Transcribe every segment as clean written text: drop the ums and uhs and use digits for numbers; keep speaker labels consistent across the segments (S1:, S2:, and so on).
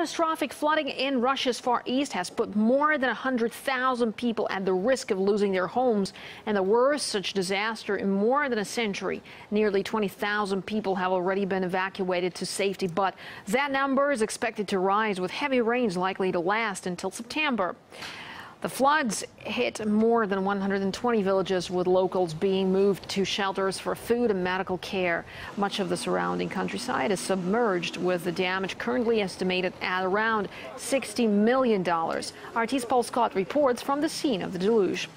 S1: catastrophic flooding in Russia's Far East has put more than 100,000 people at the risk of losing their homes, and the worst such disaster in more than a century. Nearly 20,000 people have already been evacuated to safety, but that number is expected to rise with heavy rains likely to last until September. The floods hit more than 120 villages, with locals being moved to shelters for food and medical care. Much of the surrounding countryside is submerged, with the damage currently estimated at around $60 million. RT's Paul Scott reports from the scene of the deluge.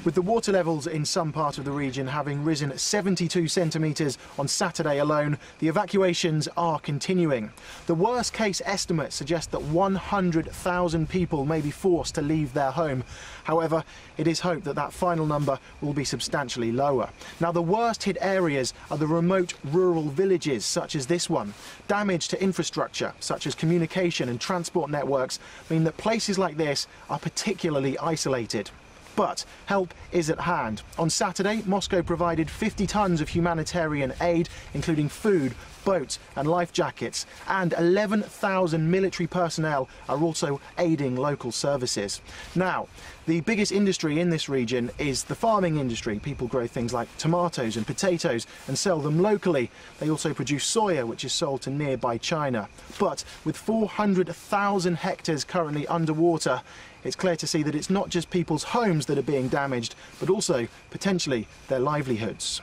S2: With the water levels in some part of the region having risen 72 centimetres on Saturday alone, the evacuations are continuing. The worst case estimates suggest that 100,000 people may be forced to leave their home. However, it is hoped that that final number will be substantially lower. Now, the worst hit areas are the remote rural villages such as this one. Damage to infrastructure such as communication and transport networks mean that places like this are particularly isolated. But help is at hand. On Saturday, Moscow provided 50 tons of humanitarian aid, including food, boats and life jackets, and 11,000 military personnel are also aiding local services. Now, the biggest industry in this region is the farming industry. People grow things like tomatoes and potatoes and sell them locally. They also produce soya, which is sold to nearby China. But with 400,000 hectares currently underwater, it's clear to see that it's not just people's homes that are being damaged, but also potentially their livelihoods.